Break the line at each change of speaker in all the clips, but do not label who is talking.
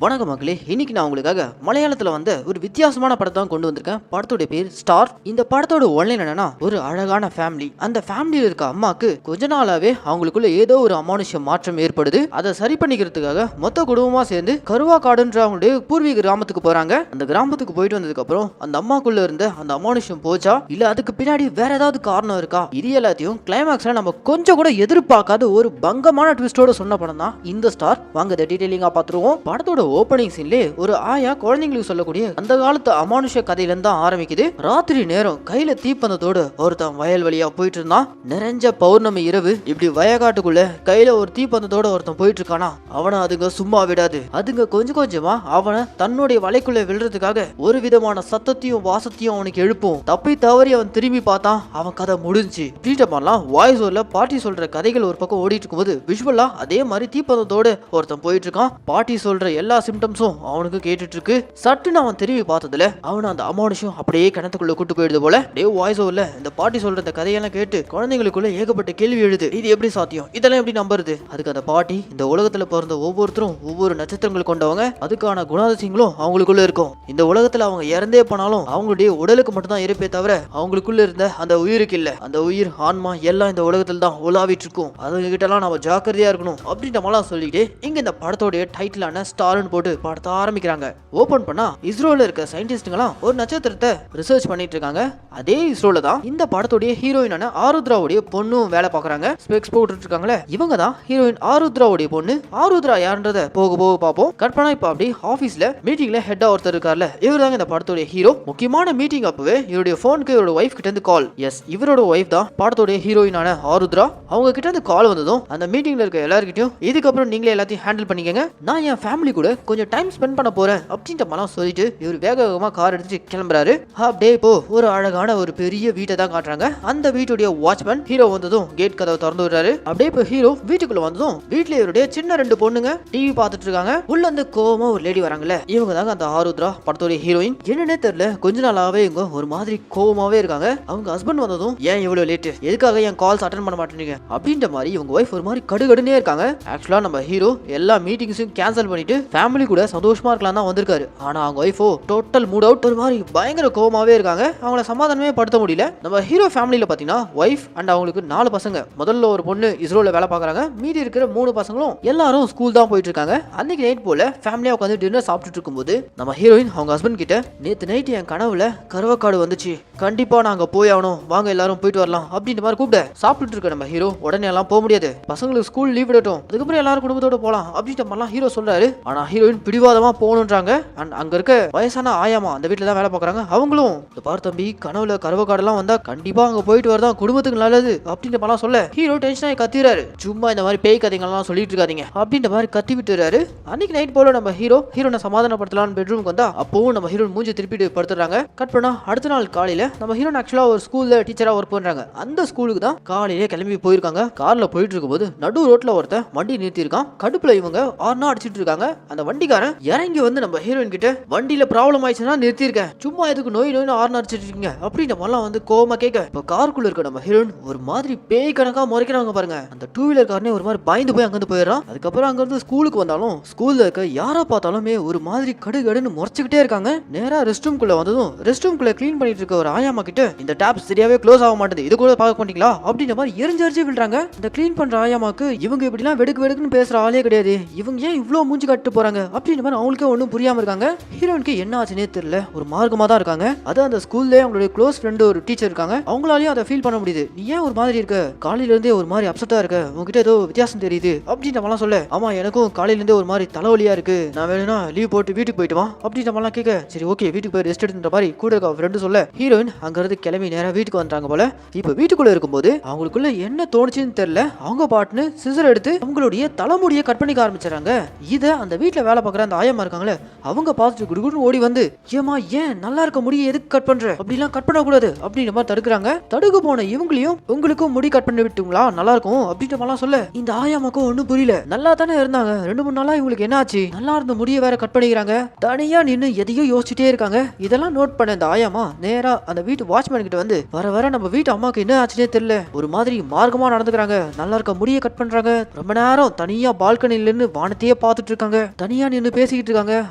வணக்கம் மக்களே, இன்னைக்கு நான் உங்களுக்காக மலையாளத்துல வந்த ஒரு வித்தியாசமான படத்தை தான் கொண்டு வந்திருக்கேன். படத்தோட பேர் ஸ்டார். இந்த படத்தோட ஒன்லைன் என்னன்னா, ஒரு அழகான ஃபேமிலி. அந்த ஃபேமிலியில இருக்க அம்மாக்கு கொஞ்ச நாளாவே அவங்களுக்குள்ள ஏதோ ஒரு அமானுஷ்ய மாற்றம் ஏற்படுது. அதை சரி பண்ணிக்கிறதுக்காக மொத்த குடும்பமா சேர்ந்து கருவாக்காடுன்ற அவங்களுடைய பூர்வீக கிராமத்துக்கு போறாங்க. அந்த கிராமத்துக்கு போயிட்டு வந்ததுக்கு அப்புறம் அந்த அம்மாக்குள்ள இருந்த அந்த அமானுஷ்யம் போச்சா, இல்ல அதுக்கு பின்னாடி வேற ஏதாவது காரணம் இருக்கா, இது எல்லாத்தையும் கிளைமாக்ஸ்ல நம்ம கொஞ்சம் கூட எதிர்பார்க்காத ஒரு பங்கமான ட்விஸ்டோட சொன்ன படம் தான் இந்த ஸ்டார். வாங்க இதை டீடைலிங்கா பாத்துருவோம். படத்தோட ஓப்பனிங் சீன்லே ஒரு ஆயா குழந்தைங்களுக்கு சொல்லக்கூடிய அந்த காலத்து அமானுஷ்ய கதையில இருந்து தான் ஆரம்பிக்குது. ராத்திரி நேரம் கையில தீப்பந்தத்தோடு ஒருத்தன் வயல் வழியா போயிட்டு இருந்தான். நிறைஞ்ச பௌர்ணமி இரவு. இப்படி வயக்காட்டுக்குள்ள கையில ஒரு தீப்பந்தத்தோட ஒருத்தன் போயிட்டு இருக்கானா, அவனை அதுங்க சும்மா விடாது. அதுங்க கொஞ்சம் கொஞ்சமா அவனை தன்னுடைய வலைக்குள்ள விழுறதுக்காக ஒரு விதமான சத்தத்தையும் வாசத்தையும் அவனுக்கு எழுப்பும். தப்பி தவறி அவன் திரும்பி பார்த்தான், அவன் கதை முடிஞ்சு. மாதிரிலாம் வாய்ஸ் ஓவர்ல பாட்டி சொல்ற கதைகள் ஒரு பக்கம் ஓடிட்டு இருக்கும்போது விஷுவலா அதே மாதிரி தீப்பந்தத்தோடு ஒருத்தன் போயிட்டு இருக்கான். பாட்டி சொல்ற எல்லா சிம்டம்ஸும் அவனுக்கு கேட்டுட்டு இருக்கு. சட்டுன்னு அவன் திரும்பி பார்த்ததுல அவன் அந்த அமானுஷம் அப்படியே கிணத்துக்குள்ள கூட்டு போயிடுது போல. வாய்ஸ் ஓவர்ல இந்த பாட்டி சொல்ற இந்த கதையெல்லாம் கேட்டு குழந்தைங்களுக்குள்ள ஏகப்பட்ட கேள்வி எழுது. இது எப்படி சாத்தியம், இதெல்லாம் எப்படி நம்புறது? அதுக்கு அந்த பாட்டி, இந்த உலகத்துல பிறந்த ஒவ்வொருத்தரும் ஒவ்வொரு நட்சத்திரங்கள் கொண்டவங்க, அதுக்கான குணாதிசயங்களும் அவங்களுக்குள்ள இருக்கும். இந்த உலகத்துல அவங்க இறந்தே போனாலும் அவங்களுடைய உடலுக்கு மட்டும் தான் இருப்பே தவிர அவங்களுக்குள்ள இருந்த அந்த உயிருக்கு இல்ல. அந்த உயிர் ஆன்மா எல்லாம் இந்த உலகத்துல தான் உலாவிட்டு இருக்கும். அதுங்க கிட்ட எல்லாம் நம்ம ஜாக்கிரதையா இருக்கணும் அப்படின்ற மாதிரிலாம் சொல்லிட்டு இங்க இந்த படத்தோடைய டைட்டிலான ஸ்டார்னு போட்டு படத்தை ஆரம்பிக்கிறாங்க. ஓபன் பண்ணா இஸ்ரோல இருக்க சயின்டிஸ்டுங்களாம் ஒரு நட்சத்திரத்தை ரிசர்ச் பண்ணிட்டு இருக்காங்க. அதே இஸ்ரோல தான் இந்த படத்தோடைய ஹீரோயினான ஆருத்ராவுடைய பொண்ணும் வேலை பார்க்கறாங்க. ஸ்பெக்ஸ் போட்டுட்டு இருக்காங்களே, இவங்க தான் ஹீரோயின் ஆருத்ராவுடைய பொண்ணு. ஆருத்ரா யாருன்றத போக போக பார்ப்போம். கற்பனா இப்ப அப்படி ஆபீஸ்ல மீட்டிங்ல ஹெட்டா ஒருத்தர் இருக்கார்ல, இவர் தாங்க இந்த படத்தோடைய ஹீரோ. முக்கியமான மீட்டிங் அப்பவே இவருடைய போனுக்கு இவரோட ஒய்ஃப் கிட்ட இருந்து கால். எஸ், இவரோட ஒய்ஃப் தான் படத்தோடைய ஹீரோயினான ஆருத்ரா. அவங்க கிட்ட இருந்து கால் வந்ததும் அந்த மீட்டிங்ல இருக்க எல்லார்கிட்டயும் இதுக்கப்புறம் நீங்களே எல்லாத்தையும் ஹேண்டில் பண்ணிக்கங்க, நான் என் ஃபேமிலி கூட கொஞ்சம் டைம் ஸ்பெண்ட் பண்ண போறேன் அப்படின்ற மாதிரி சொல்லிட்டு இவர் வேக வேகமா கார் எடுத்துட்டு கிளம்புறாரு. அப்படியே இப்போ ஒரு அழகான ஒரு பெரிய வீட்டை தான் காட்டுறாங்க. அந்த வீட்டுடைய வாட்ச்மேன் ஹீரோ வந்ததும் கேட் கதவை திறந்து விடுறாரு. அப்படியே இப்போ ஹீரோ வீட்டுக்குள்ள வந்ததும் வீட்டுல இவருடைய சின்ன ரெண்டு பொண்ணுங்க டிவி பார்த்துட்டு இருக்காங்க. உள்ள வந்து கோவமா ஒரு லேடி வராங்கல்ல, இவங்க தாங்க அந்த ஆருத்ரா படத்தோடைய ஹீரோயின். என்னன்னே தெரியல, கொஞ்ச நாளாவே இவங்க ஒரு மாதிரி கோவமாவே இருக்காங்க. அவங்க ஹஸ்பண்ட் வந்ததும் ஏன் இவ்வளவு லேட்டு, எதுக்காக என் கால்ஸ் அட்டென்ட் பண்ண மாட்டேங்க அப்படின்ற மாதிரி இவங்க ஒய்ஃப் ஒரு மாதிரி கடுகடுனே இருக்காங்க. ஆக்சுவலா நம்ம ஹீரோ எல்லா மீட்டிங்ஸையும் கேன்சல் பண்ணிட்டு ஃபேமிலி கூட சந்தோஷமா இருக்கலாம் தான் வந்திருக்காரு. ஆனா அவங்க ஒய்ஃபோ டோட்டல் மூட் அவுட், ஒரு மாதிரி பயங்கர கோவமாவே இருக்காங்க. அவங்கள சமாதானமே படுத்த முடியல. நம்ம ஹீரோ ஃபேமிலியில பாத்தீங்கன்னா ஒய்ஃப் அண்ட் அவங்களுக்கு 4 பசங்க. முதல்ல ஒரு பொண்ணு இஸ்ரோல வேலை பார்க்கறாங்க. மீதி இருக்கிற 3 பசங்களும் எல்லாரும் ஸ்கூல் தான் போயிட்டு இருக்காங்க. அன்னைக்கு நைட் போல ஃபேமிலியா உட்காந்து டின்னர் சாப்பிட்டுட்டு இருக்கும்போது நம்ம ஹீரோயின் அவங்க ஹஸ்பண்ட் கிட்ட, நேத்து நைட் என் கனவுல கருவக்காடு வந்துச்சு, கண்டிப்பா நாங்க போய் ஆகணும், வாங்க எல்லாரும் போயிட்டு வரலாம் அப்படின்ற மாதிரி கூப்பிட. சாப்பிட்டு இருக்க நம்ம ஹீரோ உடனே எல்லாம் போக முடியாது, பசங்களுக்கு ஸ்கூல் லீவ் விடட்டும், அதுக்கப்புறம் எல்லாரும் குடும்பத்தோட போலாம் அப்படின்ற மாதிரிலாம் ஹீரோ சொல்றாரு. ஆனா ஹீரோயின் பிடிவாதமா போகணுன்றாங்க. அண்ட் அங்க இருக்க வயசான ஆயாமா அந்த வீட்டுல தான் வேலை பார்க்கறாங்க. அவங்களும் பார் தம்பி, கனவுல கருவக்காடெல்லாம் வந்தா கண்டிப்பா அங்க போயிட்டு வரதான் குடும்பத்துக்கு நல்லது அப்படின்ற மாதிரிலாம் சொல்ல ஹீரோ டென்ஷன் ஆகி கத்திறாரு. சும்மா இந்த மாதிரி பேய் கதைகள்லாம் சொல்லிட்டு இருக்காதீங்க அப்படின்ற மாதிரி கத்தி விட்டுறாரு. அன்னைக்கு நைட் போல நம்ம ஹீரோனை சமாதானப்படுத்தலாம்னு பெட்ரூமுக்கு வந்தா அப்பவும் நம்ம ஹீரோன் மூஞ்சி திருப்பிட்டு படுத்துறாங்க. கட் பண்ணா அடுத்த நாள் காலையில நம்ம ஹீரோன் ஆக்சுவலா ஒரு ஸ்கூல்ல டீச்சரா ஒர்க் பண்றாங்க. அந்த ஸ்கூலுக்கு தான் காலையிலே கிளம்பி போயிருக்காங்க. கார்ல போயிட்டு இருக்கும்போது நடு ரோட்ல ஒருத்தன் வண்டி நிறுத்தி இருக்கான். கடுப்புல இவங்க ஆர்னா அடிச்சிட்டு இருக்காங்க. அந்த வண்டிக்காரன் இறங்கி வந்து நம்ம ஹீரோயின் கிட்ட, வண்டியில ப்ராப்ளம் ஆயிடுச்சுன்னா நிறுத்திருக்கேன், சும்மா எதுக்கு நோய் நோய்னு ஆர்னா அடிச்சிட்டு இருக்கீங்க அப்படின்ற மாதிரிலாம் வந்து கோவமா கேட்க, இப்போ காருக்குள்ள இருக்க நம்ம ஹீரோயின் ஒரு மாதிரி பேய் கணக்கா முறைக்கிறாங்க பாருங்க. அந்த 2 வீலர் காரனே ஒரு மாதிரி பயந்து போய் அங்கிருந்து போயிடறான். அதுக்கப்புறம் அங்க இருந்து ஸ்கூலுக்கு வந்தாலும் ஸ்கூல்ல இருக்க யாரா பார்த்தாலுமே ஒரு மாதிரி கடுகடுன்னு முறைச்சுக்கிட்டே இருக்காங்க. நேரா ரெஸ்ட் ரூம்குள்ள வந்ததும் ரெஸ்ட் ரூம்குள்ள கிளீன் பண்ணிட்டு இருக்க ஒரு ஆயாமா கிட்ட, இந்த டேப் சரியாவே க்ளோஸ் ஆக மாட்டேது, இது கூட பார்க்க மாட்டீங்களா அப்படின்ற மாதிரி எரிஞ்சு விழுறாங்க. இந்த கிளீன் பண்ற ஆயாமாக்கு இவங்க இப்படிலாம் வெடுக்குன்னு பேசுற ஆளே கிடையாது, இவங்க ஏன் இவ்வளவு மூஞ்சி கட்டு போறாங்க அப்படின்ற மாதிரி அவங்களுக்கே ஒன்றும் புரியாம இருக்காங்க. ஹீரோனுக்கு என்ன ஆச்சுன்னே தெரியல, ஒரு மார்க்கமா தான் இருக்காங்க. அது அந்த ஸ்கூல்ல அவங்களுடைய க்ளோஸ் ஃப்ரெண்ட் ஒரு டீச்சர் இருக்காங்க, அவங்களாலையும் அதை ஃபீல் பண்ண முடியுது. நீ ஏன் ஒரு மாதிரி இருக்க, காலையில இருந்தே ஒரு மாதிரி அப்செட்டா இருக்க, உங்ககிட்ட ஏதோ வித்தியாசம் தெரியுது அப்படின்ற மாதிரிலாம் சொல்ல, ஆமா எனக்கும் காலையில இருந்தே ஒரு மாதிரி தலைவலியா இருக்கு, நான் வேணும்னா லீவ் போட்டு வீட்டுக்கு போயிட்டு வா அப்படின்ற மாதிரிலாம் கேட்க, சரி ஓகே வீட்டுக்கு போய் ரெஸ்ட் எடுத்துன்ற மாதிரி கூட இருக்க ஃப்ரெண்டு சொல்ல, ஹீரோயின் அங்க இருந்து கிளம்பி நேரா வீட்டுக்கு வந்துட்டாங்க போல. இப்ப வீட்டுக்குள்ள இருக்கும்போது அவங்களுக்குள்ள என்ன தோணுச்சுன்னு தெரியல, அவங்க பாட்டுன்னு சிசர் எடுத்து அவங்களுடைய தலைமுடியை கட் பண்ணிக்க ஆரம்பிச்சாங்க. இத அந்த வீட்டுல வேலை பார்க்குற அந்த ஆயமா இருக்காங்களே, அவங்க பார்த்துட்டு குடுகுடுன்னு ஓடி வந்து, ஏமா ஏன் நல்லா இருக்க முடிய எதுக்கு கட் பண்ற, அப்படிலாம் கட் பண்ணக்கூடாது அப்படின்ற மாதிரி தடுக்கிறாங்க. தடுக்க போன இவங்களையும், உங்களுக்கும் முடி கட் பண்ணி விட்டுங்களா நல்லா இருக்கும் அப்படின்ற மாதிரிலாம் சொல்ல, இந்த ஆயாமாக்கும் ஒன்றும் புரியல. நல்லா தானே இருந்தாங்க, 2-3 நாளா இவங்களுக்கு என்ன ஆச்சு, நல்லா இருந்த முடிய வேற கட் பண்ணிக்கிறாங்க. தனியா நின்று எதையோ யோசிச்சுட்டே இருக்காங்க. இதெல்லாம் நோட் பண்ண இந்த ஆயாமா நேரா அந்த வீட்டு வாட்ச்மேன் கிட்ட வந்து, வர வர நம்ம வீட்டு அம்மாக்கு என்ன ஆச்சுன்னே தெரியல, ஒரு மாதிரி மார்க்கமா நடந்துக்கிறாங்க, நல்லா இருக்க முடிய கட் பண்றாங்க, ரொம்ப நேரம் தனியா பால்கனில இருந்து வானத்தையே பார்த்துட்டு இருக்காங்க, தனியா நின்னு பேசிக்கிட்டு இருக்காங்க,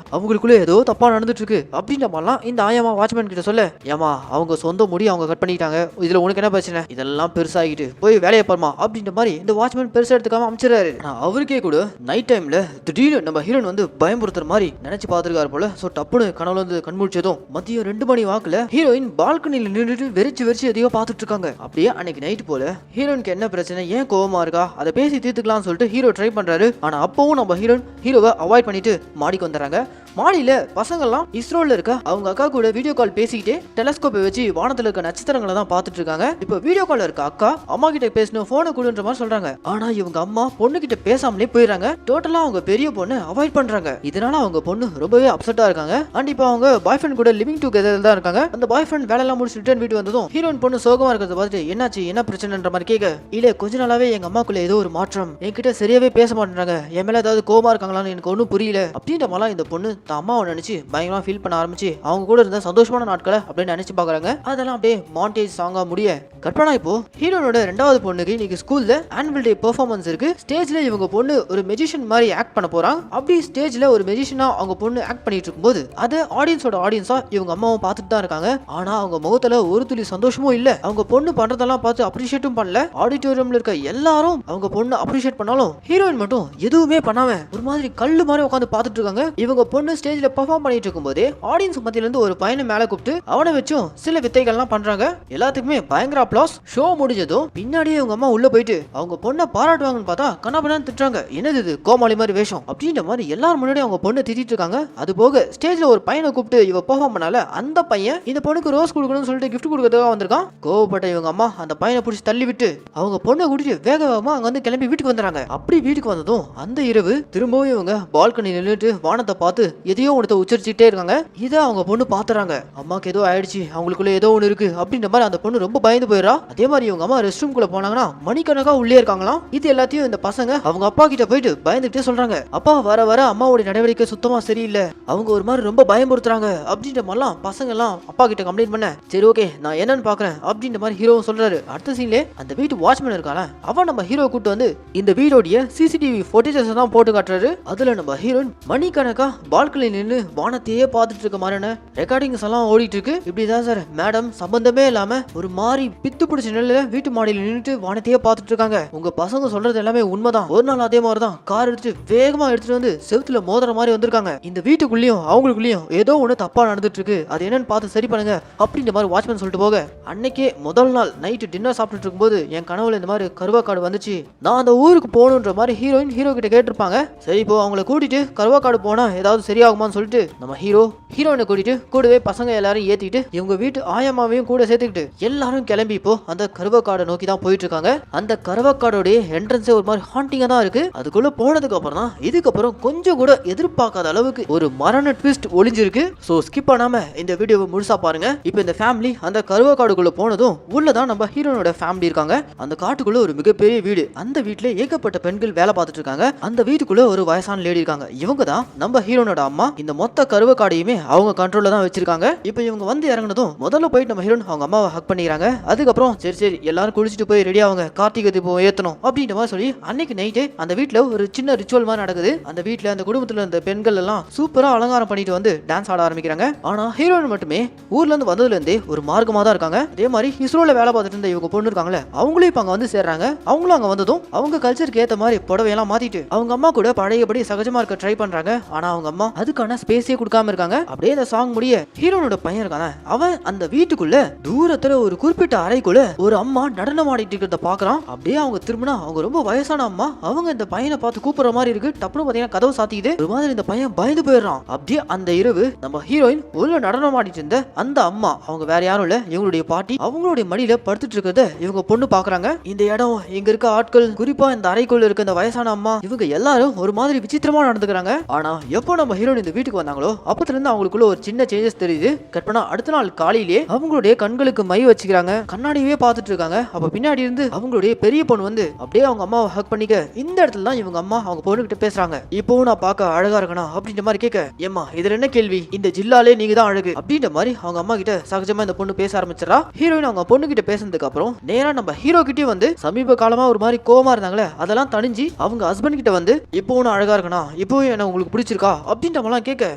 அவங்களுக்குள்ள ஏதோ தப்பா நடந்துட்டு இருக்கு அப்படின்ற மாதிரிலாம் இந்த ஆயமா வாட்ச்மேன் கிட்ட சொல்ல, ஏமா அவங்க சொந்த முடி அவங்க கட் பண்ணிட்டாங்க, இதுல உனக்கு என்ன பிரச்சனை, இதெல்லாம் பெருசாகிட்டு போய் வேலையை பாருமா அப்படின்ற மாதிரி இந்த வாட்ச்மேன் பெருசா எடுத்துக்காம அமைச்சிடறாரு. அவருக்கே கூட நைட் டைம்ல திடீர்னு நம்ம ஹீரோன் வந்து பயமுறுத்துற மாதிரி நினைச்சு பாத்துருக்காரு போல. சோ டப்புன்னு கனவுல வந்து கண்முழிச்சதும் மதியம் 2 மணி வாக்குல ஹீரோயின் பால்கனில நின்றுட்டு வெறிச்சு எதையோ பாத்துட்டு இருக்காங்க. அப்படியே அன்னைக்கு நைட் போல ஹீரோனுக்கு என்ன பிரச்சனை, ஏன் கோவமா இருக்கா, அதை பேசி தீர்த்துக்கலாம்னு சொல்லிட்டு ஹீரோ ட்ரை பண்றாரு. ஆனா அப்பவும் நம்ம ஹீரோவை அவாய்ட் பண்ணிட்டு மாடிக்கு வந்துடுறாங்க. மாடியில பசங்கள்லாம் இஸ்ரோல இருக்க அவங்க அக்கா கூட வீடியோ கால் பேசிக்கிட்டே டெலஸ்கோப்பை வச்சு வானத்துல இருக்க நட்சத்திரங்களை தான் பாத்துட்டு இருக்காங்க. இப்போ வீடியோ கால்ல இருக்க அக்கா அம்மா கிட்ட பேசணும், போனை கொடுன்ற மாதிரி சொல்றாங்க. ஆனா இவங்க அம்மா பொண்ணு கிட்ட பேசாமலே போயிடுறாங்க. டோட்டலா அவங்க பெரிய பொண்ணு அவாய்ட் பண்றாங்க. இதனால அவங்க பொண்ணு ரொம்பவே அப்செட்டா இருக்காங்க. அண்ட் இப்போ அவங்க பாய் ஃப்ரெண்ட் கூட லிவிங் டுகெதர் தான் இருக்காங்க. அந்த பாய் ஃப்ரெண்ட் வேலை எல்லாம் முடிச்சு ரிட்டர்ன் வீட்டு வந்ததும் ஹீரோயின் பொண்ணு சோகமா இருக்கிறத பார்த்துட்டு என்னாச்சு என்ன பிரச்சனைன்ற மாதிரி கேட்க, இல்ல கொஞ்ச நாளாவே எங்க அம்மாக்குள்ள ஏதோ ஒரு மாற்றம், என்கிட்ட சரியாவே பேச மாட்டேறாங்க, என் மேல ஏதாவது கோவமா இருக்காங்களான்னு எனக்கு ஒன்றும் புரியல அப்படின்ற மாதிரிலாம் இந்த பொண்ணு தான் அம்மாவை நினைச்சு பயங்கரமா ஃபீல் பண்ண ஆரம்பிச்சு அவங்க கூட இருந்த சந்தோஷமான நாட்களை அப்படின்னு நினைச்சு பாக்குறாங்க. அதெல்லாம் அப்படியே மாண்டேஜ் சாங்கா முடிய கற்பனா இப்போ ஹீரோனோட 2வது பொண்ணுக்கு இன்னைக்கு ஸ்கூல்ல ஆனுவல் டே பெர்ஃபார்மன்ஸ் இருக்கு. ஸ்டேஜ்ல இவங்க பொண்ணு ஒரு மெஜிஷியன் மாதிரி ஆக்ட் பண்ண போறாங்க. அப்படி ஸ்டேஜ்ல ஒரு மெஜிஷியனா அவங்க பொண்ணு ஆக்ட் பண்ணிட்டு இருக்கும்போது அது ஆடியன்ஸா இவங்க அம்மாவும் பார்த்துட்டு தான் இருக்காங்க. ஆனா அவங்க முகத்துல ஒரு துளி சந்தோஷமும் இல்ல. அவங்க பொண்ணு பண்றதெல்லாம் பார்த்து அப்ரிஷியேட்டும் பண்ணல. ஆடிட்டோரியம்ல இருக்க எல்லாரும் அவங்க பொண்ணு அப்ரிஷியேட் பண்ணாலும் ஹீரோயின் மட்டும் எதுவுமே பண்ணாம ஒரு மாதிரி கல்லு மாதிரி உட்காந்து பார்த்துட்டு இருக்காங்க. இவங்க பொண்ணு ஸ்டேஜ்ல பெர்ஃபார்ம் பண்ணிட்டு இருக்கும்போது ஆடியன்ஸ் மத்தியில இருந்து ஒரு பையனை மேல கூப்பிட்டு அவனை வச்சும் சில வித்தைகள்லாம் பண்றாங்க. எல்லாத்துக்குமே பயங்கர அப்ளாஸ். ஷோ முடிஞ்சதும் பின்னாடியே அவங்க அம்மா உள்ள போயிட்டு அவங்க பொண்ணை பாராட்டுவாங்கன்னு பார்த்தா கண்ணாபண்ணான்னு திட்டுறாங்க. என்னது இது கோமாளி மாதிரி வேஷம் அப்படின்ற மாதிரி எல்லாரும் முன்னாடி அவங்க பொண்ணை திட்டிட்டு இருக்காங்க. அது போக ஸ்டேஜ்ல ஒரு பையனை கூப்பிட்டு இவ பெர்ஃபார்ம் பண்ணால அந்த பையன் இந்த பொண்ணுக்கு ரோஸ் கொடுக்கணும்னு சொல்லிட்டு கிஃப்ட் கொடுக்கறதுக்காக வந்திருக்கான். கோவப்பட்ட இவங்க அம்மா அந்த பையனை பிடிச்சி தள்ளி விட்டு அவங்க பொண்ணை கூட்டிட்டு வேகமா அங்க வந்து கிளம்பி வீட்டுக்கு வந்துறாங்க. அப்படி வீட்டுக்கு வந்ததும் அந்த இரவு திரும்பவும் இவங்க பால்கனி நின்றுட்டு வானத்தை பார்த்து எதையோ ஒன்று உச்சரிச்சுட்டே இருக்காங்க. இதை அவங்க பொண்ணு பாத்துறாங்க. அம்மாக்கு ஏதோ ஆயிடுச்சு, அவங்களுக்குள்ள ஏதோ ஒன்று இருக்கு அப்படின்ற மாதிரி அந்த பொண்ணு ரொம்ப பயந்து போயிடா. அதே மாதிரி இவங்க அம்மா ரெஸ்ட் ரூம் குள்ள போனாங்கன்னா மணிக்கணக்கா உள்ளே இருக்காங்களாம். இது எல்லாத்தையும் இந்த பசங்க அவங்க அப்பா கிட்ட போயிட்டு பயந்துகிட்டே சொல்றாங்க. அப்பா வர வர அம்மாவோட நடவடிக்கை சுத்தமா சரியில்லை, அவங்க ஒரு மாதிரி ரொம்ப பயமுறுத்துறாங்க அப்படின்ற மாதிரிலாம் பசங்க எல்லாம் அப்பா கிட்ட கம்ப்ளைண்ட் பண்ண, சரி ஓகே நான் என்னன்னு பாக்குறேன் அப்படின்ற மாதிரி ஹீரோ சொல்றாரு. அடுத்த சீன்ல அந்த வீட்டு வாட்ச்மேன் இருக்கான அவன் நம்ம ஹீரோ கூட்டு வந்து இந்த வீடோடைய சிசிடிவி ஃபுட்டேஜஸ் தான் போட்டு காட்டுறாரு. அதுல நம்ம ஹீரோயின் மணிக்கணக்கா பால்கனில நின்று வானத்தையே பார்த்துட்டு இருக்க மாதிரியான ரெக்கார்டிங்ஸ் எல்லாம் ஓடிட்டு இருக்கு. இப்படிதான் சார் மேடம் சம்பந்தமே இல்லாம ஒரு மாதிரி பித்து பிடிச்ச நிலையில வீட்டு மாடியில் நின்றுட்டு வானத்தையே பார்த்துட்டு இருக்காங்க. உங்க பசங்க சொல்றது எல்லாமே உண்மைதான். ஒரு நாள் அதே மாதிரிதான் கார் எடுத்துட்டு வேகமா எடுத்துட்டு வந்து செவுத்துல மோதிர மாதிரி வந்திருக்காங்க. இந்த வீட்டுக்குள்ளேயும் அவங்களுக்குள்ளேயும் ஏதோ ஒண்ணு தப்பா நடந்துட்டு இருக்கு, அது என்னன்னு பார்த்து சரி பண்ணுங்க அப்படின்ற மாதிரி வாட்ச்மேன் சொல்லிட்டு போக, அன்னைக்கே முதல் நாள் நைட்டு டின்னர் சாப்பிட்டு இருக்கும்போது என் கனவுல இந்த மாதிரி கருவாக்காடு வந்துச்சு, நான் அந்த ஊருக்கு போகணுன்ற மாதிரி ஹீரோயின் ஹீரோ கிட்ட கேட்டிருப்பாங்க. சரி இப்போ அவங்கள கூட்டிட்டு கருவாக்காடு போனா ஏதாவது சரியாகுமான்னு சொல்லிட்டு நம்ம ஹீரோயினை கூட்டிட்டு கூடவே பசங்க எல்லாரும் ஏத்திட்டு இவங்க வீட்டு ஆயமாவையும் கூட சேர்த்துக்கிட்டு எல்லாரும் கிளம்பி இப்போ அந்த கருவக்காடை நோக்கி தான் போயிட்டு இருக்காங்க. அந்த கருவக்காடோடைய என்ட்ரன்ஸே ஒரு மாதிரி ஹாண்டிங்கா தான் இருக்கு. அதுக்குள்ள போனதுக்கு அப்புறம் தான் இதுக்கப்புறம் கொஞ்சம் கூட எதிர்பார்க்காத அளவுக்கு ஒரு மரண ட்விஸ்ட் ஒளிஞ்சிருக்கு. சோ ஸ்கிப் பண்ணாம இந்த வீடியோவை முழுசா பாருங்க. இப்போ இந்த ஃபேமிலி அந்த கருவக்காடுக்குள்ள போனதும் உள்ளதான் நம்ம ஹீரோனோட ஃபேமிலி இருக்காங்க. அந்த காட்டுக்குள்ள ஒரு மிகப்பெரிய வீடு. அந்த வீட்டுல ஏகப்பட்ட பெண்கள் வேலை பார்த்துட்டு இருக்காங்க. அந்த வீட்டுக்குள்ள ஒரு வயசான லேடி இருக்காங்க. இவங்க தான் நம்ம ஹீரோனோட அம்மா. இந்த மொத்த கருவக்காடையுமே அவங்க கண்ட்ரோல்ல தான் வச்சிருக்காங்க. இப்போ இவங்க வந்து இறங்குனதும் முதல்ல போயிட்டு நம்ம ஹீரோன் அவங்க அம்மாவை ஹக் பண்ணிக்கிறாங்க. அதுக்கப்புறம் சரி எல்லாரும் குளிச்சுட்டு போய் ரெடி ஆகுங்க, கார்த்திகை தீபம் ஏத்தணும் அப்படின்ற மாதிரி சொல்லி அன்னைக்கு நைட்டே அந்த வீட்டுல ஒரு சின்ன ரிச்சுவல் மாதிரி நடக்குது. அந்த வீட்டுல அந்த குடும்பத்துல இருந்த பெண்கள் எல்லாம் சூப்பரா அலங்காரம் பண்ணிட்டு வந்து டான்ஸ் ஆட ஆரம்பிக்கிறாங்க. ஆனா ஹீரோயின் மட்டுமே ஊர்ல இருந்து வந்ததுல இருந்தே ஒரு மார்க்கமா தான் இருக்காங்க. அதே மாதிரி இஸ்ரோல வேலை பார்த்துட்டு இருந்த இவங்க பொண்ணு இருக்காங்களே அவங்களும் இப்ப அங்க வந்து சேர்றாங்க. அவங்களும் அங்க வந்ததும் அவங்க கல்ச்சருக்கு ஏத்த மாதிரி புடவையெல்லாம் மாத்திட்டு அவங்க அம்மா கூட பழையபடி சகஜமா இருக்க ட்ரை பண்றாங்க. ஆனா அவங்க அம்மா அதுக்கான ஸ்பேஸே கொடுக்காம இருக்காங்க. அப்படியே இந்த சாங் முடிய ஹீரோனோட பையன் இருக்கான அவன் அந்த வீட்டுக்குள்ள தூரத்துல ஒரு குறிப்பிட்ட அறைக்குள்ள ஒரு அம்மா நடனம் ஆடிட்டு இருக்கிறத பாக்குறான். அப்படியே அவங்க திரும்பினா அவங்க ரொம்ப வயசான அம்மா. அவங்க இந்த பையனை பார்த்து கூப்பிடுற மாதிரி இருக்கு. டப்புனு பாத்தீங்கன்னா கதவு சாத்திக்குது. ஒரு மாதிரி இந்த பையன் பயந்து போயிடுறான். அப்படியே அந்த இரவு நம்ம ஹீரோயின் உள்ள நடனம் ஆடிட்டு இருந்த அந்த அம்மா அவங்க வேற யாரும் இல்ல இவங்களுடைய பாட்டி. அவங்களுடைய மடியில படுத்துட்டு இருக்கிறத இவங்க பொண்ணு பாக்குறாங்க. இந்த இடம் இங்க இருக்க ஆட்கள் குறிப்பா இந்த அறைக்குள்ள இருக்க இந்த வயசான அம்மா இவங்க எல்லாரும் ஒரு மாதிரி விசித்திரமா நடந்துக்கிறாங்க. ஆனா எப்போ நம்ம ஹீரோயின் இந்த வீட்டுக்கு வந்தாங்களோ அப்பத்துல இருந்து அவங்களுக்குள்ள ஒரு சின்ன சேஞ்சஸ் தெரியுது. கட் பண்ணா அடுத்த நாள் காலையிலேயே அவங்களுடைய கண்களுக்கு மை வச்சுக்கிறாங்க, கண்ணாடியே பார்த்துட்டு இருக்காங்க. அப்ப பின்னாடி இருந்து அவங்களுடைய பெரிய பொண்ணு வந்து அப்படியே அவங்க அம்மாவை ஹக் பண்ணிக்க இந்த இடத்துல தான் இவங்க அம்மா அவங்க பொண்ணு கிட்ட பேசுறாங்க. இப்போவும் நான் பார்க்க அழகா இருக்கனா அப்படின்ற மாதிரி கேட்க, ஏமா இதுல என்ன கேள்வி, இந்த ஜில்லாலே நீங்க தான் அழகு அப்படின்ற மாதிரி அவங்க அம்மா கிட்ட சகஜமா இந்த பொண்ணு பேச ஆரம்பிச்சிடா. ஹீரோயின் அவங்க பொண்ணு கிட்ட பேசினதுக்கு அப்புறம் நேரா நம்ம ஹீரோ கிட்டே வந்து சமீப காலமா ஒரு மாதிரி கோவமா இருந்தாங்களே அதெல்லாம் தணிஞ்சு அவங்க ஹஸ்பண்ட் கிட்ட வந்து இப்போவும் நான் அழகா இருக்கனா, இப்போவும் என்ன உங்களுக்கு பிடிச்சிருக்கா அப்படின்ற மாதிரிலாம் கேட்க,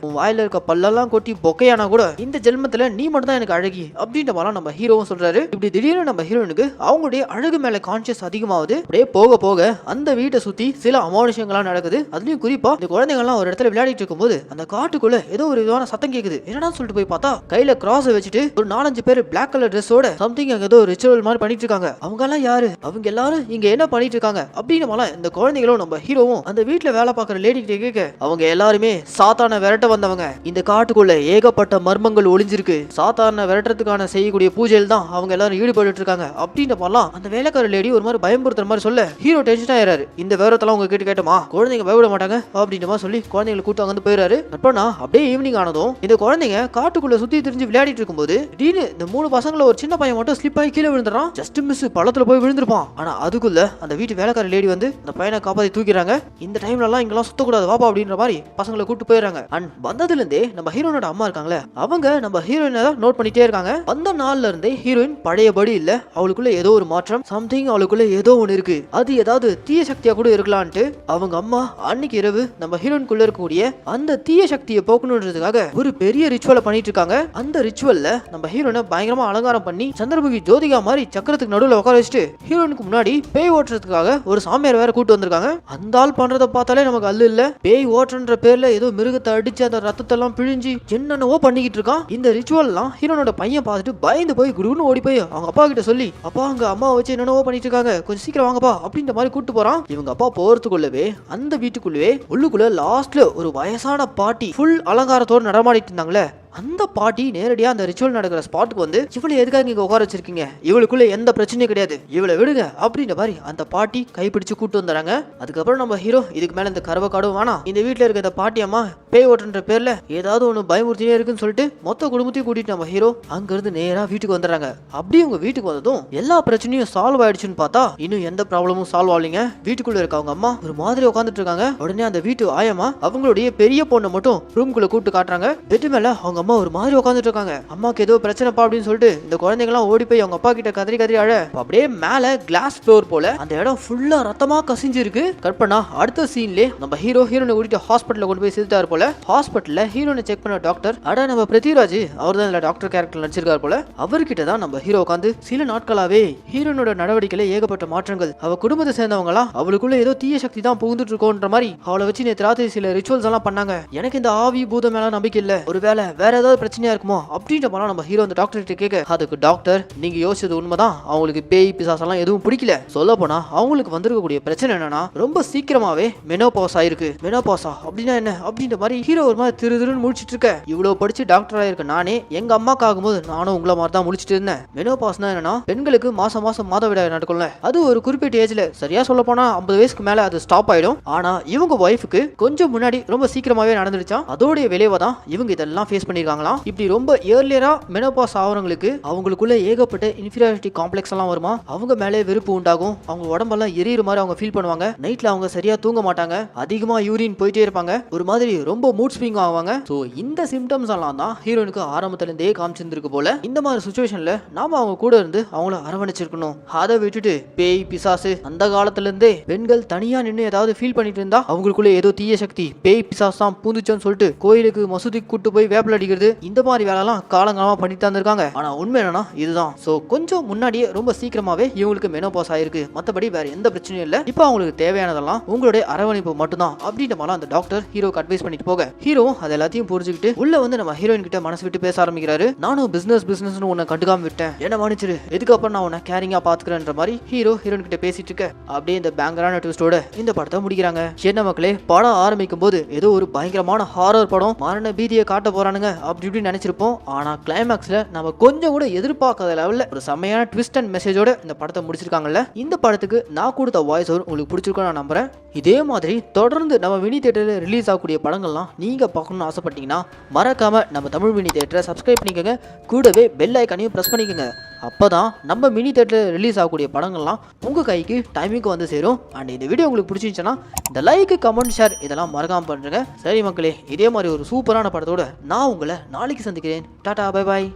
உன் வாயில இருக்க பல்லெல்லாம் கொட்டி பொக்கையானா கூட இந்த ஜென்மத்துல நீ மட்டும் தான் எனக்கு அழகி அப்படின்ற மாதிரிலாம் நம்ம ஹீரோவும் சொல்றாரு. இப்படி திடீர்னு நம்ம ஹீரோனுக்கு அவங்களுடைய அழகு மேல கான்சியஸ் அதிகமாகுது. அப்படியே போக போக அந்த வீட்டை சுத்தி சில அமானுஷங்கள்லாம் நடக்குது. அதுலயும் குறிப்பா இந்த குழந்தைங்கள்லாம் ஒரு இடத்துல விளையாடிட்டு இருக்கும்போது அந்த காட்டுக்குள்ள ஏதோ ஒரு விதமான சத்தம் கேக்குது. என்னன்னு சொல்லிட்டு போய் பார்த்தா கையில கிராஸ் வச்சுட்டு ஒரு 4-5 பேர் பிளாக் கலர் ட்ரெஸ்ஸோட சம்திங் ஏதோ ரிச்சுவல் மாதிரி பண்ணிட்டு இருக்காங்க. அவங்க எல்லாம் யாரு, அவங்க எல்லாரும் இங்க என்ன பண்ணிட்டு இருக்காங்க அப்படின்னு இந்த குழந்தைகளும் நம்ம ஹீரோவும் அந்த வீட்டுல வேலை பார்க்குற லேடி கிட்ட கேட்க, அவங்க எல்லாருமே சாத்தான விரட்ட வந்தவங்க, இந்த காட்டுக்குள்ள ஏகப்பட்ட மர்மங்கள் ஒளிஞ்சிருக்கு, சாத்தான விரட்டுறதுக்கான செய்யக்கூடிய பூஜையில் தான் அவங்க எல்லாரும் ஈடுபட்டு இருக்காங்க அப்படின்ற மாதிரிலாம் அந்த வேலைக்கார லேடி ஒரு மாதிரி பயமுறுத்துற மாதிரி சொல்ல ஹீரோ டென்ஷன் ஆயிராரு. இந்த விவரத்தெல்லாம் உங்க கிட்ட கேட்டமா குழந்தைங்க பயப்பட மாட்டாங்க அப்படின்ற மாதிரி சொல்லி குழந்தைங்களை கூட்டு அங்க போயிடாரு. அப்பனா அப்படியே ஈவினிங் ஆனதும் இந்த குழந்தைங்க காட்டுக்குள்ள சுத்தி திரிஞ்சு விளையாடிட்டு இருக்கும்போது திடீர்னு இந்த 3 பசங்கள ஒரு சின்ன பையன் மட்டும் ஸ்லிப் ஆகி கீழே விழுந்துறான். ஜஸ்ட் மிஸ் பள்ளத்துல போய் விழுந்திருப்பான். ஆனா அதுக்குள்ள அந்த வீட்டு வேலைக்கார லேடி வந்து அந்த பையனை காப்பாத்தி தூக்கிறாங்க. இந்த டைம்ல எல்லாம் இங்கெல்லாம் சுத்தக்கூடாது வாப்பா அப்படின்ற மாதிரி பசங்களை கூட்டு போயிடுறாங்க. அண்ட் வந்ததுல இருந்தே நம்ம ஹீரோனோட அம்மா இருக்காங்களே அவங்க நம்ம ஹீரோயினை தான் நோட் பண்ணிட்டே இருக்காங்க. அந்த நாள்ல இருந்தே ஹீரோயின் பழையபடி இல்ல, அவளுக்குள்ள ஏதோ ஒரு மாற்றம், சம்திங் அவளுக்குள்ள ஏதோ ஒண்ணு இருக்கு, அது ஏதாவது தீய சக்தியா கூட இருக்கலான்ட்டு அவங்க அம்மா அன்னைக்கு இரவு நம்ம ஹீரோயின்குள்ள இருக்கக்கூடிய அந்த தீய சக்தியை போக்கணுன்றதுக்காக ஒரு பெரிய ரிச்சுவலை பண்ணிட்டு இருக்காங்க. அந்த ரிச்சுவல்ல நம்ம ஹீரோனை பயங்கரமா அலங்காரம் பண்ணி சந்திரமுகி ஜோதிகா மாதிரி சக்கரத்துக்கு நடுவில் உட்கார வச்சுட்டு ஹீரோனுக்கு முன்னாடி பேய் ஓட்டுறதுக்காக ஒரு சாமியார் வேற கூட்டு வந்திருக்காங்க. அந்த ஆள் பண்றத பார்த்தாலே நமக்கு அல்ல இல்ல, பேய் ஓட்டுன்ற பேர்ல ஏதோ மிருகத்தை அடிச்சு அந்த ரத்தத்தை எல்லாம் பிழிஞ்சு என்னென்னவோ பண்ணிக்கிட்டு இருக்கான். இந்த ரிச்சுவல் எல்லாம் ஹீரோனோட பையன் பார்த்துட்டு பயந்து போய் குடுன்னு ஓடி போய் அவங்க அப்பா கிட்ட சொல்லி, அப்பா அங்க அம்மா வச்சு என்னென்னவோ பண்ணிட்டு இருக்காங்க, கொஞ்சம் சீக்கிரம் வாங்கப்பா அப்படின்ற மாதிரி கூட்டு போறான். இவங்க அப்பா போறதுக்குள்ளவே அந்த வீட்டுக்குள்ளவே உள்ளுக்குள்ள லாஸ்ட்ல ஒரு வயசான பாட்டி ஃபுல் அலங்காரத்தோடு நடமாடிட்டு இருந்தாங்களே அந்த பாட்டி நேரடியா அந்த ரிச்சுவல் நடக்கிற ஸ்பாட்டுக்கு வந்து, இவளை எதுக்காக நீங்க உட்கார வச்சிருக்கீங்க, இவளுக்குள்ள எந்த பிரச்சனையும் கிடையாது, இவளை விடுங்க அப்படின்ற மாதிரி அந்த பாட்டி கைப்பிடிச்சு கூட்டு வந்துறாங்க. அதுக்கப்புறம் நம்ம ஹீரோ இதுக்கு மேல இந்த கருவ காடும் வேணாம், இந்த வீட்டுல இருக்க இந்த பாட்டி அம்மா பேய் ஓட்டுன்ற பேர்ல ஏதாவது ஒண்ணு பயமுறுத்தியே இருக்குன்னு சொல்லிட்டு மொத்த குடும்பத்தையும் கூட்டிட்டு நம்ம ஹீரோ அங்க இருந்து நேரா வீட்டுக்கு வந்துடுறாங்க. அப்படி உங்க வீட்டுக்கு வந்ததும் எல்லா பிரச்சனையும் சால்வ் ஆயிடுச்சுன்னு பார்த்தா இன்னும் எந்த ப்ராப்ளமும் சால்வ் ஆகலைங்க. வீட்டுக்குள்ள இருக்க அவங்க அம்மா ஒரு மாதிரி உட்காந்துட்டு இருக்காங்க. உடனே அந்த வீட்டு ஆயமா அவங்களுடைய பெரிய பொண்ணை மட்டும் ரூம்குள்ள கூட்டு காட்டுறாங்க. பெட் மேல அவங்க அம்மா ஒரு மாதிரி உட்காந்துட்டு இருக்காங்க. அம்மாக்கு ஏதோ பிரச்சனைப்பா அப்படின்னு சொல்லிட்டு இந்த குழந்தைங்க எல்லாம் ஓடி போய் அவங்க அப்பா கிட்ட கதறி கதறி அழ. அப்படியே மேல கிளாஸ் ஃப்ளோர் போல அந்த இடம் ஃபுல்லா ரத்தமா கசிஞ்சிருக்கு. கட் பண்ணா அடுத்த சீன்ல நம்ம ஹீரோனை கூட்டிட்டு ஹாஸ்பிட்டல்ல கொண்டு போய் சேர்த்தாரு போல. ஹாஸ்பிட்டல்ல ஹீரோனை செக் பண்ண டாக்டர், அட நம்ம பிருத்திவிராஜ் அவர் தான் இந்த டாக்டர் கேரக்டர் நடிச்சிருக்காரு போல. அவர்கிட்ட தான் நம்ம ஹீரோ உட்காந்து சில நாட்களாவே ஹீரோனோட நடவடிக்கையில ஏகப்பட்ட மாற்றங்கள், அவ குடும்பத்தை சேர்ந்தவங்க எல்லாம் அவளுக்குள்ள ஏதோ தீய சக்தி தான் புகுந்துட்டு இருக்கோன்ற மாதிரி அவளை வச்சு நேற்று ராத்திரி சில ரிச்சுவல்ஸ் எல்லாம் பண்ணாங்க. எனக்கு இந்த ஆவி பூதம் மேல நம்பிக்கை இல்ல, ஒருவேளை வேற ஏதாவது பிரச்சனையா இருக்குமோ அப்படின்ற மாதிரி நம்ம ஹீரோ அந்த டாக்டர் கிட்ட கேட்க, அதுக்கு டாக்டர் நீங்க யோசிச்சது உண்மைதான், அவங்களுக்கு பேய் பிசாசெல்லாம் எதுவும் பிடிக்கல, சொல்ல போனா அவங்களுக்கு வந்திருக்கக்கூடிய பிரச்சனை என்னன்னா ரொம்ப சீக்கிரமாவே மெனோபாஸ் ஆயிருக்கு. மெனோபாஸா அப்படின்னா என்ன அப்படின்ற மாதிரி ஹீரோ ஒரு மாதிரி திருன்னு முடிச்சிட்டு இருக்க. இவ்வளவு படிச்சு டாக்டரா இருக்க நானே எங்க அம்மாக்கு ஆகும்போது நானும் உங்களை மாதிரி தான் முடிச்சிட்டு இருந்தேன். மெனோபாஸ்னா என்னன்னா பெண்களுக்கு மாசம் மாதவிடாய் நடக்கும்ல, அது ஒரு குறிப்பிட்ட ஏஜ்ல, சரியா சொல்ல போனா 50 வயசுக்கு மேல அது ஸ்டாப் ஆயிடும். ஆனா இவங்க ஒய்ஃபுக்கு கொஞ்சம் முன்னாடி ரொம்ப சீக்கிரமாவே நடந்துடுச்சா, அதோடைய விளைவை தான் இவங்க இதெல்லாம் ஃபேஸ் பண்ணிருக்காங்களாம். இப்படி ரொம்ப ஏர்லியரா மெனோபாஸ் ஆகிறவங்களுக்கு அவங்களுக்குள்ள ஏகப்பட்ட இன்ஃபீரியாரிட்டி காம்ப்ளெக்ஸ் எல்லாம் வருமா, அவங்க மேலே வெறுப்பு உண்டாகும், அவங்க உடம்பெல்லாம் எரியுற மாதிரி அவங்க ஃபீல் பண்ணுவாங்க, நைட்ல அவங்க சரியா தூங்க மாட்டாங்க, அதிகமா யூரின் போயிட்டே இருப்பாங்க, ஒரு மாதிரி ரொம்ப மூட் ஸ்விங் ஆவாங்க. சோ இந்த சிம்டம்ஸ் எல்லாம் தான் ஹீரோனுக்கு ஆரம்பத்துல இருந்தே காமிச்சிருந்திருக்கு போல. இந்த மாதிரி சுச்சுவேஷன்ல நாம அவங்க கூட இருந்து அவங்கள அரவணைச்சிருக்கணும். அதை விட்டுட்டு பேய் பிசாசு அந்த காலத்துல இருந்தே பெண்கள் தனியா நின்று ஏதாவது ஃபீல் பண்ணிட்டு இருந்தா அவங்களுக்குள்ள ஏதோ தீய சக்தி பேய் பிசாஸ் தான் பூந்துச்சோன்னு சொல்லிட்டு கோயிலுக்கு மசூதிக்கு கூட்டு போய் வேப்பில் அடிக்கிறது, இந்த மாதிரி வேலைலாம் காலங்காலமா பண்ணிட்டு இருந்திருக்காங்க. ஆனா உண்மை என்னன்னா இதுதான். சோ கொஞ்சம் முன்னாடியே ரொம்ப சீக்கிரமாவே இவங்களுக்கு மெனோபாஸ் ஆயிருக்கு, மத்தபடி வேற எந்த பிரச்சனையும் இல்ல, இப்போ அவங்களுக்கு தேவையானதெல்லாம் உங்களுடைய அரவணைப்பு மட்டும்தான் அப்படின்ற மாதிரி அந்த டாக்டர் ஹீரோக்கு அட்வைஸ் பண்ணிட்டு போக, ஹீரோ அது எல்லாத்தையும் புரிஞ்சுக்கிட்டு உள்ள வந்து நம்ம ஹீரோயின் கிட்ட மனசு விட்டு பேச ஆரம்பிக்கிறாரு. நானும் பிசினஸ் உன்னை கண்டுக்காம விட்டேன், என்ன மன்னிச்சிரு, இதுக்கப்புறம் நான் உன்னை கேரிங்கா பாத்துக்கிறேன்ற மாதிரி ஹீரோயின் கிட்ட பேசிட்டு இருக்க. அப்படியே இந்த பேங்கரான ட்விஸ்டோட இந்த படத்தை முடிக்கிறாங்க. என்ன மக்களே, படம் ஆரம்பிக்கும் போது ஏதோ ஒரு பயங்கரமான ஹாரர் படம், மரண பீதியை காட்ட போறானுங்க அப்படி இப்படி நினைச்சிருப்போம். ஆனா கிளைமாக்ஸ்ல நம்ம கொஞ்சம் கூட எதிர்பார்க்காத லெவல்ல ஒரு செம்மையான ட்விஸ்ட் அண்ட் மெசேஜோட இந்த படத்தை முடிச்சிருக்காங்கல்ல. இந்த படத்துக்கு நான் கொடுத்த வாய்ஸ் ஓவர் உங்களுக்கு பிடிச்சிருக்கும் நான் நம்புறேன். இதே மாதிரி தொடர்ந்து நம்ம மினி தேட்டரில் ரிலீஸ் ஆகக்கூடிய படங்கள்லாம் நீங்கள் பார்க்கணுன்னு ஆசைப்பட்டீங்கன்னா மறக்காமல் நம்ம தமிழ் மினி தேட்டரை சப்ஸ்கிரைப் பண்ணிக்கோங்க. கூடவே பெல் ஐக்கானையும் ப்ரெஸ் பண்ணிக்கோங்க. அப்போ தான் நம்ம மினி தேட்டரில் ரிலீஸ் ஆகக்கூடிய படங்கள்லாம் உங்கள் கைக்கு டைமிங்க்கு வந்து சேரும். அண்ட் இந்த வீடியோ உங்களுக்கு பிடிச்சிருந்துச்சுன்னா இந்த லைக், கமெண்ட், ஷேர் இதெல்லாம் மறக்காமல் பண்ணுறேங்க. சரி மக்களே, இதே மாதிரி ஒரு சூப்பரான படத்தோடு நான் உங்களை நாளைக்கு சந்திக்கிறேன். Tata, bye bye.